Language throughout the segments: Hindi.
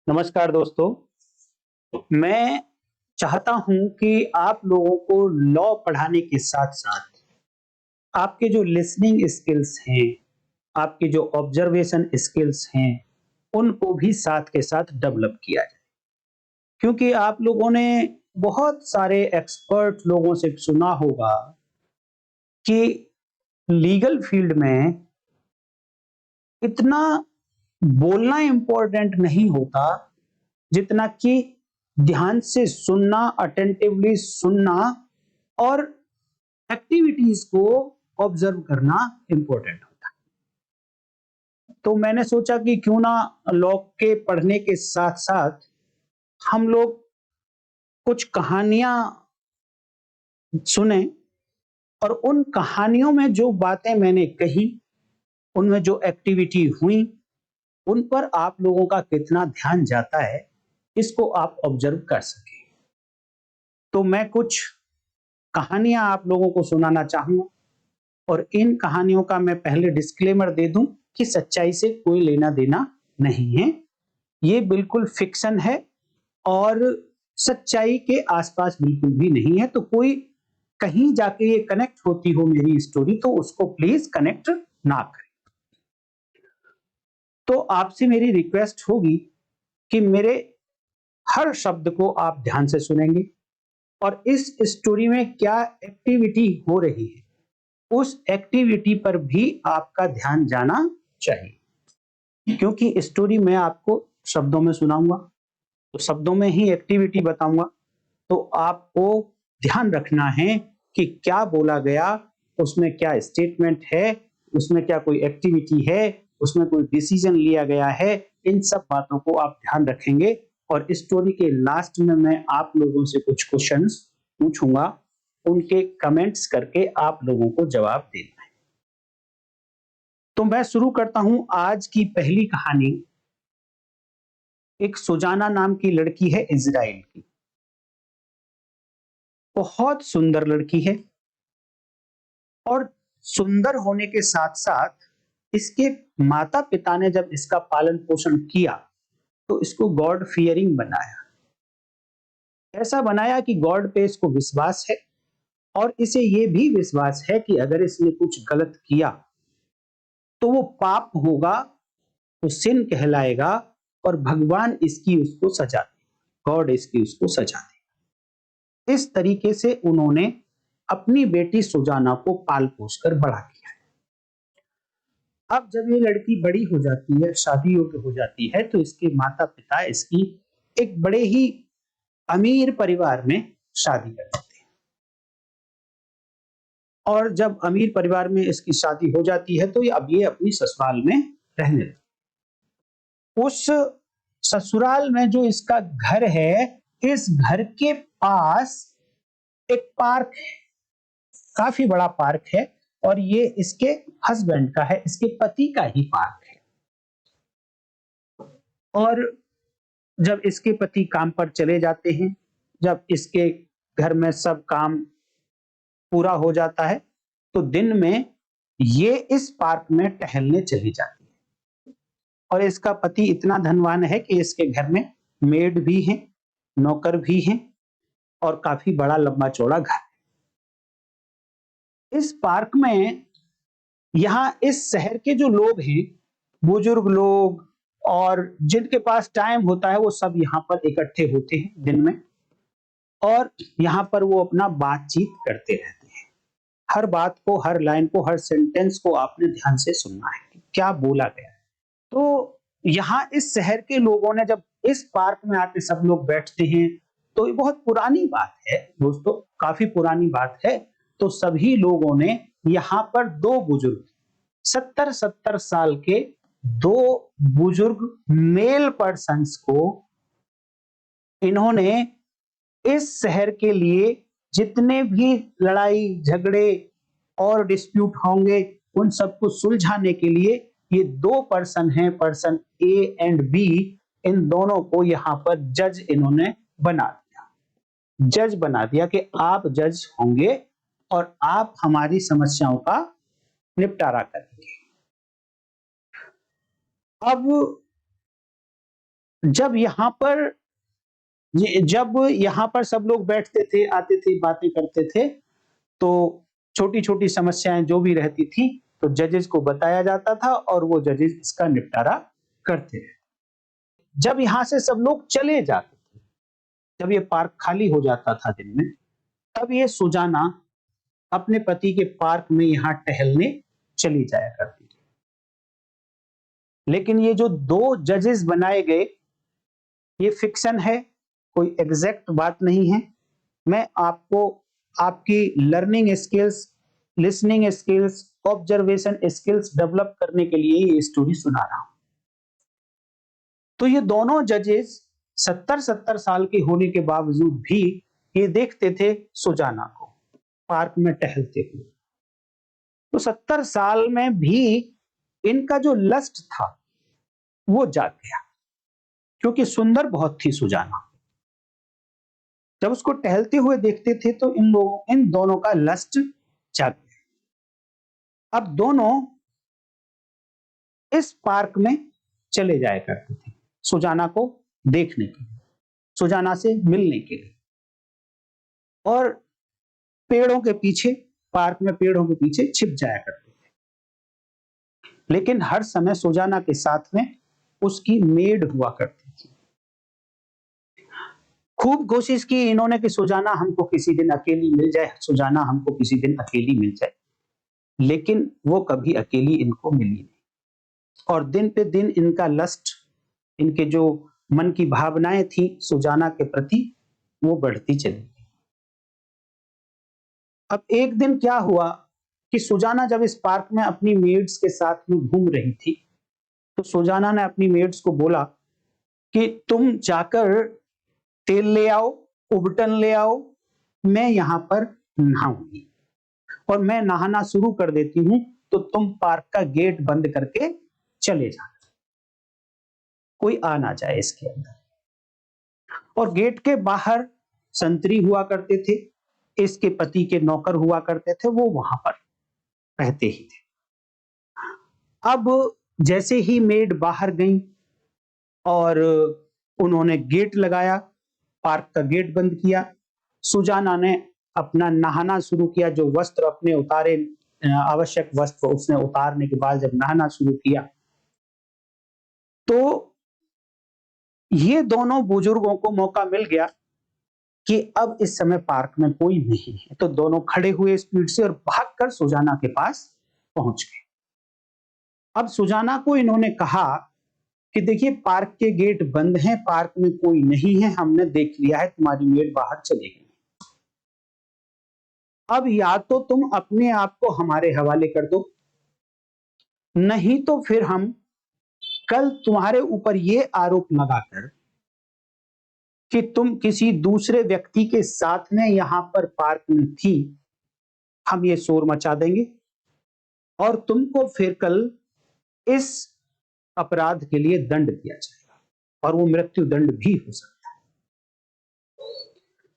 नमस्कार दोस्तों। मैं चाहता हूं कि आप लोगों को लॉ पढ़ाने के साथ-साथ आपके जो लिसनिंग स्किल्स हैं, आपके जो ऑब्जर्वेशन स्किल्स हैं, उनको भी साथ के साथ डेवलप किया जाए। क्योंकि आप लोगों ने बहुत सारे एक्सपर्ट लोगों से सुना होगा कि लीगल फील्ड में इतना बोलना इम्पोर्टेंट नहीं होता, जितना कि ध्यान से सुनना, अटेंटिवली सुनना और एक्टिविटीज को ऑब्जर्व करना इम्पोर्टेंट होता है। तो मैंने सोचा कि क्यों ना लॉ के पढ़ने के साथ-साथ हम लोग कुछ कहानियाँ सुनें और उन कहानियों में जो बातें मैंने कही, उनमें जो एक्टिविटी हुई, उन पर आप लोगों का कितना ध्यान जाता है, इसको आप ऑब्जर्व कर सकें। तो मैं कुछ कहानियाँ आप लोगों को सुनाना चाहूँगा और इन कहानियों का मैं पहले डिस्क्लेमर दे दूं कि सच्चाई से कोई लेना-देना नहीं है। ये बिल्कुल फिक्शन है और सच्चाई के आस-पास बिल्कुल भी नहीं है, तो कोई कहीं जाके ये कनेक्ट होती हो मेरी स्टोरी तो उसको प्लीज़ कनेक्ट ना करें। तो आपसे मेरी रिक्वेस्ट होगी कि मेरे हर शब्द को आप ध्यान से सुनेंगे और इस स्टोरी में क्या एक्टिविटी हो रही है, उस एक्टिविटी पर भी आपका ध्यान जाना चाहिए। क्योंकि स्टोरी मैं आपको शब्दों में सुनाऊँगा, तो शब्दों में ही एक्टिविटी बताऊँगा, तो आपको ध्यान रखना है कि क्या बोला गया, उसमें क्या स्टेटमेंट है, उसमें क्या कोई एक्टिविटी है, उसमें कोई डिसीजन लिया गया है, इन सब बातों को आप ध्यान रखेंगे और स्टोरी के लास्ट में मैं आप लोगों से कुछ क्वेश्चंस पूछूँगा, उनके कमेंट्स करके आप लोगों को जवाब देना है। तो मैं शुरू करता हूँ आज की पहली कहानी। एक सुजाना नाम की लड़की है इज़राइल की। बहुत सुंदर लड़की है और सुंदर होने के साथ-साथ इसके माता-पिता ने जब इसका पालन-पोषण किया, तो इसको गॉड फियरिंग बनाया। ऐसा बनाया कि गॉड पे इसको विश्वास है और इसे ये भी विश्वास है कि अगर इसने कुछ गलत किया, तो वो पाप होगा, वो सिन कहलाएगा और भगवान इसकी उसको सजा देगा, गॉड इसकी उसको सजा देगा। इस तरीके से उन्होंने अपनी बेटी सुजाना को पाल-पोस कर बड़ा किया। अब जब ये लड़की बड़ी हो जाती है, शादी योग्य हो जाती है, तो इसके माता-पिता इसकी एक बड़े ही अमीर परिवार में शादी कर देते हैं। और जब अमीर परिवार में इसकी शादी हो जाती है, तो अब ये अपनी ससुराल में रहने लगती है। उस ससुराल में जो इसका घर है, इस घर के पास एक पार्क है, काफी बड़ा पार्क है और ये इसके हस्बैंड का है, इसके पति का ही पार्क है। और जब इसके पति काम पर चले जाते हैं, जब इसके घर में सब काम पूरा हो जाता है, तो दिन में ये इस पार्क में टहलने चली जाती है। और इसका पति इतना धनवान है कि इसके घर में मेड भी हैं, नौकर भी हैं और काफी बड़ा लंबा-चौड़ा घर है। इस पार्क में यहाँ इस शहर के जो लोग हैं, बुजुर्ग लोग और जिनके पास टाइम होता है, वो सब यहाँ पर इकट्ठे होते हैं दिन में और यहाँ पर वो अपना बातचीत करते रहते हैं। हर बात को, हर लाइन को, हर सेंटेंस को आपने ध्यान से सुनना है कि क्या बोला गया है। तो यहाँ इस शहर के लोगों ने जब इस पार्क में आके सब लोग बैठते हैं, तो ये बहुत पुरानी बात है दोस्तों, काफी पुरानी बात है। तो सभी लोगों ने यहाँ पर 2 बुजुर्ग 70-70 साल के 2 बुजुर्ग मेल पर्सन्स को इन्होंने इस शहर के लिए जितने भी लड़ाई झगड़े और डिस्प्यूट होंगे, उन सबको सुलझाने के लिए ये 2 पर्सन हैं, पर्सन ए एंड बी, इन दोनों को यहाँ पर जज इन्होंने बना दिया। जज बना दिया कि आप जज होंगे और आप हमारी समस्याओं का निपटारा करेंगे। अब जब यहाँ पर सब लोग बैठते थे, आते थे, बातें करते थे, तो छोटी-छोटी समस्याएँ जो भी रहती थी, तो जजेस को बताया जाता था और वो जजेस इसका निपटारा करते थे। जब यहाँ से सब लोग चले जाते थे, जब ये पार्क खाली हो जाता था दिन में, तब ये सुजाना अपने पति के पार्क में यहाँ टहलने चली जाया करती थी। लेकिन ये जो 2 जजेस बनाए गए, ये फिक्शन है, कोई एग्जैक्ट बात नहीं है। मैं आपको आपकी learning skills, listening skills, observation skills develop करने के लिए ये स्टोरी सुना रहा हूं। तो ये दोनों जजेस 70-70 साल के होने के बावजूद भी ये देखते थे सुजाना को पार्क में टहलते हुए। तो 70 साल में भी इनका जो लस्ट था वो जाग गया, क्योंकि सुंदर बहुत थी सुजाना। जब उसको टहलते हुए देखते थे तो इन दोनों का लस्ट जाग गया। अब दोनों इस पार्क में चले जाया करते थे सुजाना को देखने के लिए, सुजाना से मिलने के लिए, और पेड़ों के पीछे, पार्क में पेड़ों के पीछे छिप जाया करते थे। लेकिन हर समय सुजाना के साथ में उसकी मेड हुआ करती थी। खूब कोशिश की इन्होंने कि सुजाना हमको किसी दिन अकेली मिल जाए, सुजाना हमको किसी दिन अकेली मिल जाए, लेकिन वो कभी अकेली इनको मिली नहीं। और दिन पे दिन इनका लस्ट, इनके जो मन की भावनाएं थी सुजाना के प्रति, वो बढ़ती चली गई। अब एक दिन क्या हुआ कि सुजाना जब इस पार्क में अपनी मेड्स के साथ में घूम रही थी, तो सुजाना ने अपनी मेड्स को बोला कि तुम जाकर तेल ले आओ, उबटन ले आओ, मैं यहां पर नहाऊंगी, और मैं नहाना शुरू कर देती हूं, तो तुम पार्क का गेट बंद करके चले जाना, कोई आ ना जाए इसके अंदर। और गेट के बाहर संतरी हुआ करते थे, इसके पति के नौकर हुआ करते थे, वो वहां पर रहते ही थे। अब जैसे ही मेड बाहर गई और उन्होंने गेट लगाया, पार्क का गेट बंद किया, सुजाना ने अपना नहाना शुरू किया, जो वस्त्र अपने उतारे, आवश्यक वस्त्र उसने उतारने के बाद जब नहाना शुरू किया, तो ये दोनों बुजुर्गों को मौका मिल गया कि अब इस समय पार्क में कोई नहीं है, तो दोनों खड़े हुए स्पीड से और भागकर सुजाना के पास पहुंच गए। अब सुजाना को इन्होंने कहा कि देखिए पार्क के गेट बंद हैं, पार्क में कोई नहीं है, हमने देख लिया है, तुम्हारी मेड बाहर चली गई। अब या तो तुम अपने आप को हमारे हवाले कर दो, नहीं तो फिर हम कल तुम्हारे ऊपर ये आरोप लगाकर कि तुम किसी दूसरे व्यक्ति के साथ में यहां पर पार्क में थी, हम ये शोर मचा देंगे और तुमको फिर कल इस अपराध के लिए दंड दिया जाएगा, और वो मृत्यु दंड भी हो सकता है।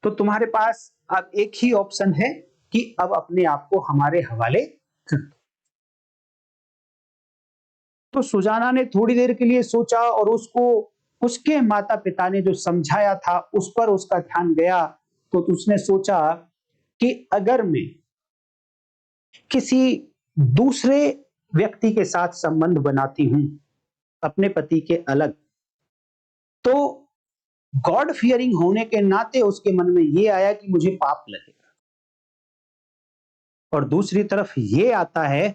तो तुम्हारे पास अब एक ही ऑप्शन है कि अब अपने आप को हमारे हवाले कर दो। तो सुजाना ने थोड़ी देर के लिए सोचा, और उसको उसके माता पिता ने जो समझाया था उस पर उसका ध्यान गया। तो उसने सोचा कि अगर मैं किसी दूसरे व्यक्ति के साथ संबंध बनाती हूं अपने पति के अलग, तो गॉड फियरिंग होने के नाते उसके मन में ये आया कि मुझे पाप लगेगा, और दूसरी तरफ ये आता है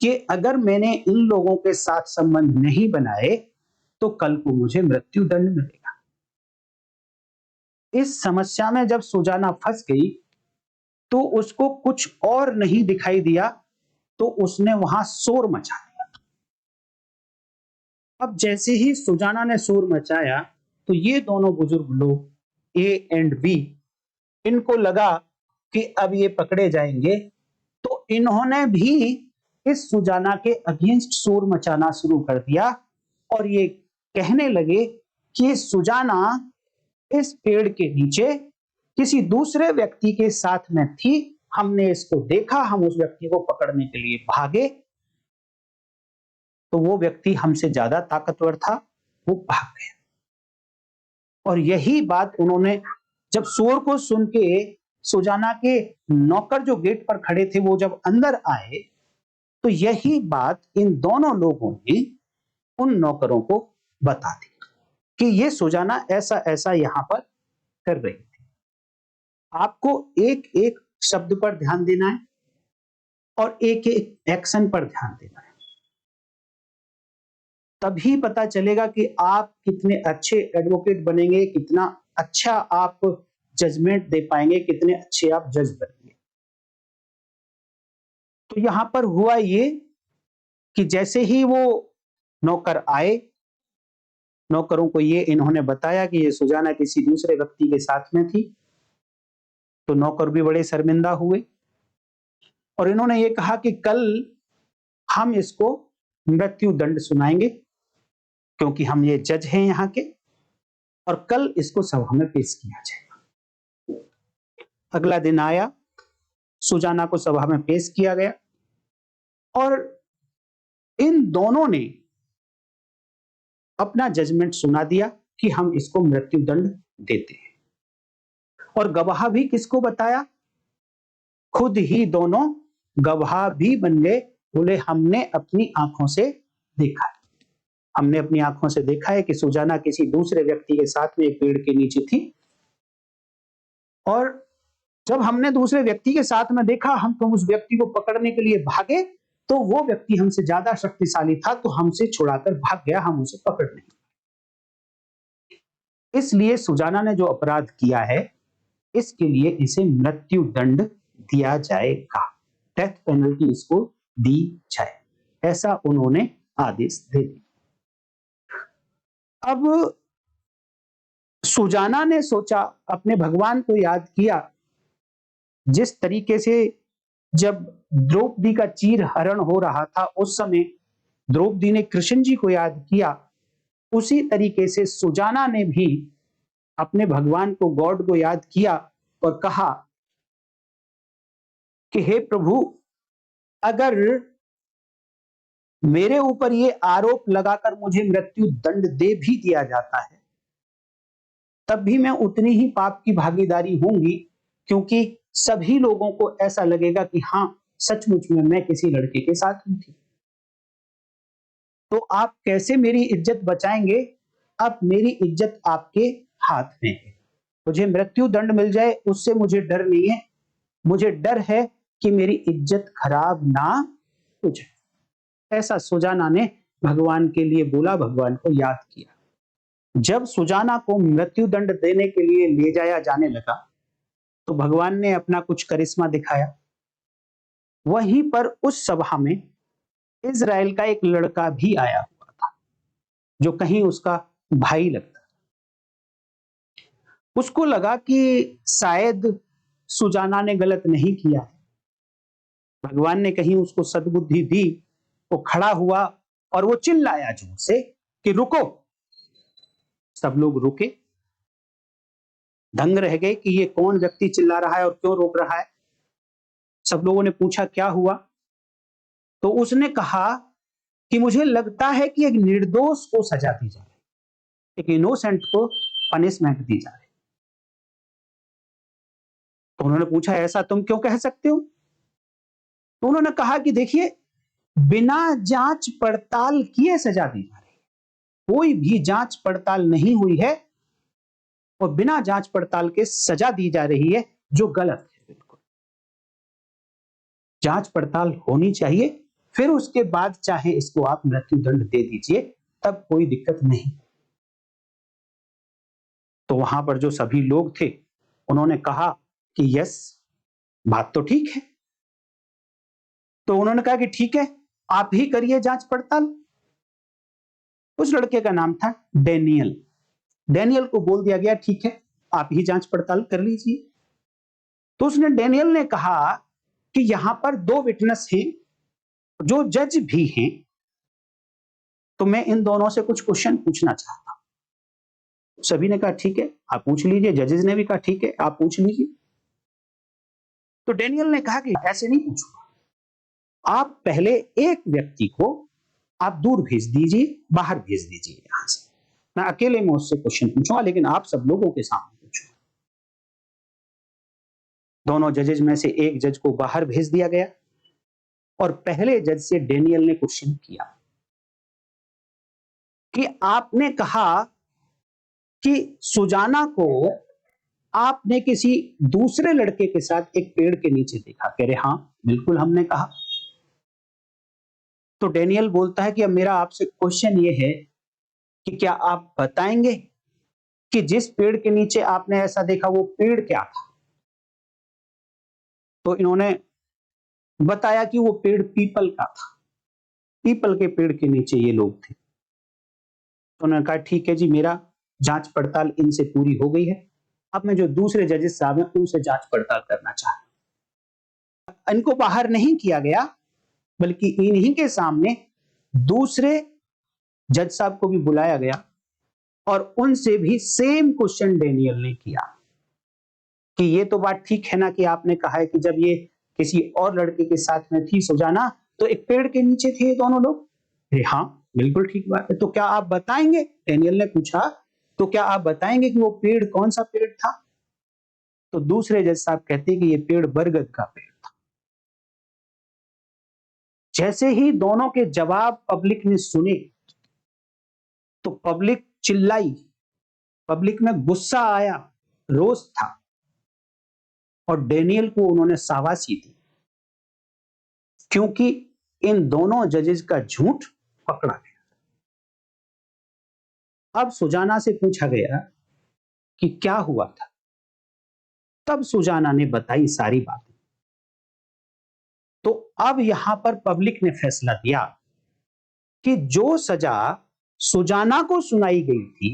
कि अगर मैंने इन लोगों के साथ संबंध नहीं बनाए तो कल को मुझे मृत्यु दंड मिलेगा। इस समस्या में जब सुजाना फंस गई तो उसको कुछ और नहीं दिखाई दिया, तो उसने वहां शोर मचा दिया। अब जैसे ही सुजाना ने शोर मचाया, तो ये दोनों बुजुर्ग लोग ए एंड बी, इनको लगा कि अब ये पकड़े जाएंगे, तो इन्होंने भी इस सुजाना के अगेंस्ट शोर मचाना शुरू कर दिया, और ये कहने लगे कि सुजाना इस पेड़ के नीचे किसी दूसरे व्यक्ति के साथ में थी, हमने इसको देखा, हम उस व्यक्ति को पकड़ने के लिए भागे, तो वो व्यक्ति हमसे ज्यादा ताकतवर था, वो भाग गया। और यही बात उन्होंने जब शोर को सुन के सुजाना के नौकर जो गेट पर खड़े थे वो जब अंदर आए, तो यही बात इन दोनों लोगों ने उन नौकरों को बता दी कि ये सुजाना ऐसा ऐसा यहां पर कर रही थी। आपको एक एक शब्द पर ध्यान देना है और एक एक एक्शन पर ध्यान देना है, तभी पता चलेगा कि आप कितने अच्छे एडवोकेट बनेंगे, कितना अच्छा आप जजमेंट दे पाएंगे, कितने अच्छे आप जज बनेंगे। तो यहां पर हुआ ये कि जैसे ही वो नौकर आए, नौकरों को ये इन्होंने बताया कि ये सुजाना किसी दूसरे व्यक्ति के साथ में थी, तो नौकर भी बड़े शर्मिंदा हुए और इन्होंने ये कहा कि कल हम इसको मृत्यु दंड सुनाएंगे क्योंकि हम ये जज हैं यहाँ के, और कल इसको सभा में पेश किया जाएगा। अगला दिन आया, सुजाना को सभा में पेश किया गया और इन दोनों ने अपना जजमेंट सुना दिया कि हम इसको मृत्यु दंड देते हैं। और गवाह भी किसको बताया? खुद ही दोनों गवाह भी बन गए, बोले हमने अपनी आंखों से देखा है, हमने अपनी आंखों से देखा है कि सुजाना किसी दूसरे व्यक्ति के साथ में एक पेड़ के नीचे थी, और जब हमने दूसरे व्यक्ति के साथ में देखा, हम तो उस व्यक्ति को पकड़ने के लिए भागे, तो वो व्यक्ति हमसे ज्यादा शक्तिशाली था, तो हमसे छुड़ाकर भाग गया, हम उसे पकड़ नहीं। इसलिए सुजाना ने जो अपराध किया है, इसके लिए इसे मृत्यु दंड दिया जाएगा, डेथ पेनल्टी इसको दी जाए, ऐसा उन्होंने आदेश दे दिया। अब सुजाना ने सोचा, अपने भगवान को याद किया, जिस तरीके से जब द्रौपदी का चीर हरण हो रहा था उस समय द्रौपदी ने कृष्ण जी को याद किया, उसी तरीके से सुजाना ने भी अपने भगवान को, गॉड को याद किया और कहा कि हे प्रभु, अगर मेरे ऊपर ये आरोप लगाकर मुझे मृत्यु दंड दे भी दिया जाता है, तब भी मैं उतनी ही पाप की भागीदारी होंगी, क्योंकि सभी लोगों को ऐसा लगेगा कि हां, सचमुच में मैं किसी लड़के के साथ में थी। तो आप कैसे मेरी इज्जत बचाएंगे? अब मेरी इज्जत आपके हाथ में है, मुझे मृत्यु दंड मिल जाए उससे मुझे डर नहीं है, मुझे डर है कि मेरी इज्जत खराब ना हो जाए। ऐसा सुजाना ने भगवान के लिए बोला, भगवान को याद किया। जब सुजाना को मृत्यु दंड देने के लिए ले जाया जाने लगा, तो भगवान ने अपना कुछ करिश्मा दिखाया। वहीं पर उस सभा में इजराइल का एक लड़का भी आया हुआ था, जो कहीं उसका भाई लगता। उसको लगा कि शायद सुजाना ने गलत नहीं किया है, भगवान ने कहीं उसको सद्बुद्धि दी। वो खड़ा हुआ और वो चिल्लाया जोर से कि रुको। सब लोग रुके, दंग रह गए कि ये कौन व्यक्ति चिल्ला रहा है और क्यों रोक रहा है। सब लोगों ने पूछा क्या हुआ, तो उसने कहा कि मुझे लगता है कि एक निर्दोष को सजा दी जा रही है, एक इनोसेंट को पनिशमेंट दी जा रही है। तो उन्होंने पूछा ऐसा तुम क्यों कह सकते हो? तो उन्होंने कहा कि देखिए, बिना जांच पड़ताल किए सजा दी जा रही है, कोई भी जांच पड़ताल नहीं हुई है और बिना जांच पड़ताल के सजा दी जा रही है, जो गलत है। बिल्कुल जांच पड़ताल होनी चाहिए, फिर उसके बाद चाहे इसको आप मृत्यु दंड दे दीजिए, तब कोई दिक्कत नहीं। तो वहां पर जो सभी लोग थे उन्होंने कहा कि यस, बात तो ठीक है। तो उन्होंने कहा कि ठीक है, आप ही करिए जांच पड़ताल। उस लड़के का नाम था डेनियल। डेनियल को बोल दिया गया ठीक है, आप ही जांच पड़ताल कर लीजिए। तो उसने, डेनियल ने कहा कि यहां पर दो विटनेस हैं जो जज भी हैं, तो मैं इन दोनों से कुछ क्वेश्चन पूछना चाहता हूं। सभी ने कहा ठीक है, आप पूछ लीजिए। जजेस ने भी कहा ठीक है, आप पूछ लीजिए। तो डेनियल ने कहा कि ऐसे नहीं पूछूंगा, आप पहले एक व्यक्ति को आप दूर भेज दीजिए, बाहर भेज दीजिए यहां से, मैं अकेले में उससे क्वेश्चन पूछूंगा, लेकिन आप सब लोगों के सामने पूछूंगा। दोनों जजेज में से एक जज को बाहर भेज दिया गया और पहले जज से डेनियल ने क्वेश्चन किया कि आपने कहा कि सुजाना को आपने किसी दूसरे लड़के के साथ एक पेड़ के नीचे देखा। कह रहे हाँ बिल्कुल हमने कहा। तो डेनियल बोलता है कि अब मेरा आपसे क्वेश्चन ये है कि क्या आप बताएंगे कि जिस पेड़ के नीचे आपने ऐसा देखा वो पेड़ क्या था? तो इन्होंने बताया कि वो पेड़ पीपल का था। पीपल के पेड़ के नीचे ये लोग थे। तो उन्होंने कहा ठीक है जी, मेरा जांच पड़ताल इनसे पूरी हो गई है। अब मैं जो दूसरे जजेस साहब हैं उनसे जांच पड़ताल करना चाहता हूं। इनको बाहर नहीं किया गया, बल्कि इन्हीं के सामने दूसरे जज साहब को भी बुलाया गया और उनसे भी सेम क्वेश्चन डेनियल ने किया कि ये तो बात ठीक है ना कि आपने कहा है कि जब ये किसी और लड़के के साथ में थी सुजाना तो एक पेड़ के नीचे थे ये दोनों लोग? हाँ बिल्कुल ठीक बात है। तो क्या आप बताएंगे? डेनियल ने पूछा, तो क्या आप बताएंगे कि वो पेड़ कौन सा पेड़ था? तो दूसरे जज साहब कहते हैं कि ये पेड़ बरगद का पेड़ था। जैसे ही दोनों के जवाब पब्लिक ने सुने तो पब्लिक चिल्लाई, पब्लिक में गुस्सा आया, रोष था और डेनियल को उन्होंने शाबाशी दी क्योंकि इन दोनों जजेस का झूठ पकड़ा गया। अब सुजाना से पूछा गया कि क्या हुआ था। तब सुजाना ने बताई सारी बातें। तो अब यहां पर पब्लिक ने फैसला दिया कि जो सजा सुजाना को सुनाई गई थी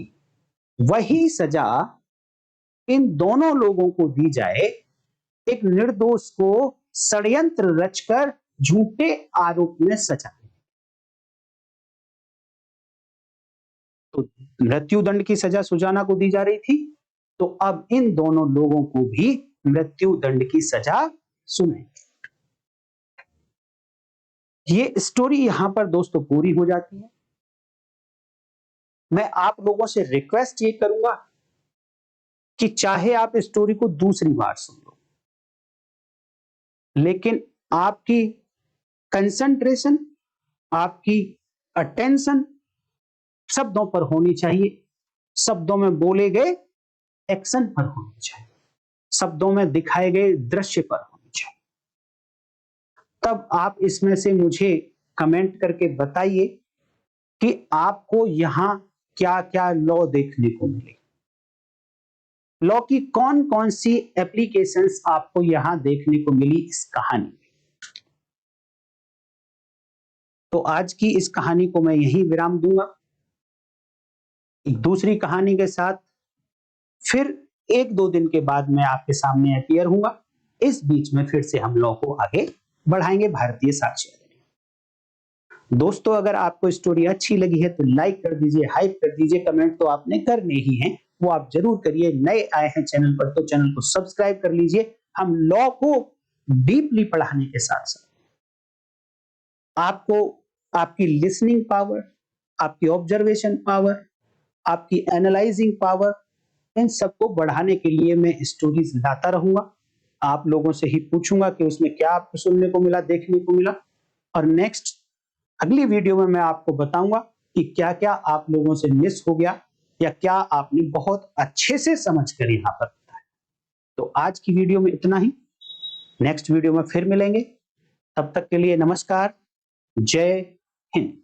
वही सजा इन दोनों लोगों को दी जाए, एक निर्दोष को षड्यंत्र रचकर झूठे आरोप में सजा। तो मृत्युदंड की सजा सुजाना को दी जा रही थी, तो अब इन दोनों लोगों को भी मृत्युदंड की सजा सुनाई। ये स्टोरी यहां पर दोस्तों पूरी हो जाती है। मैं आप लोगों से रिक्वेस्ट ये करूंगा कि चाहे आप स्टोरी को दूसरी बार सुन लो, लेकिन आपकी कंसंट्रेशन, आपकी अटेंशन शब्दों पर होनी चाहिए। शब्दों में बोले गए एक्शन पर होनी चाहिए, शब्दों में दिखाए गए दृश्य पर होनी चाहिए। तब आप इसमें से मुझे कमेंट करके बताइए कि आपको यहां क्या क्या लॉ देखने को मिले, लॉ की कौन कौन सी एप्लीकेशंस आपको यहां देखने को मिली इस कहानी में। तो आज की इस कहानी को मैं यहीं विराम दूंगा। एक दूसरी कहानी के साथ फिर एक दो दिन के बाद मैं आपके सामने अपीयर हूंगा। इस बीच में फिर से हम लॉ को आगे बढ़ाएंगे भारतीय साक्ष्य अधिनियम। दोस्तों अगर आपको स्टोरी अच्छी लगी है तो लाइक कर दीजिए, हाइप कर दीजिए, कमेंट तो आपने करने ही है, वो आप जरूर करिए। नए आए हैं चैनल पर तो चैनल को सब्सक्राइब कर लीजिए। हम लॉ को डीपली पढ़ाने के साथ साथ आपको आपकी लिसनिंग पावर, आपकी ऑब्जर्वेशन पावर, आपकी एनालाइजिंग पावर, इन सबको बढ़ाने के लिए मैं स्टोरीज लाता रहूंगा। आप लोगों से ही पूछूंगा कि उसमें क्या आपको सुनने को मिला, देखने को मिला, और नेक्स्ट अगली वीडियो में मैं आपको बताऊंगा कि क्या क्या आप लोगों से मिस हो गया या क्या आपने बहुत अच्छे से समझकर यहां पर बताया। तो आज की वीडियो में इतना ही। नेक्स्ट वीडियो में फिर मिलेंगे। तब तक के लिए नमस्कार, जय हिंद।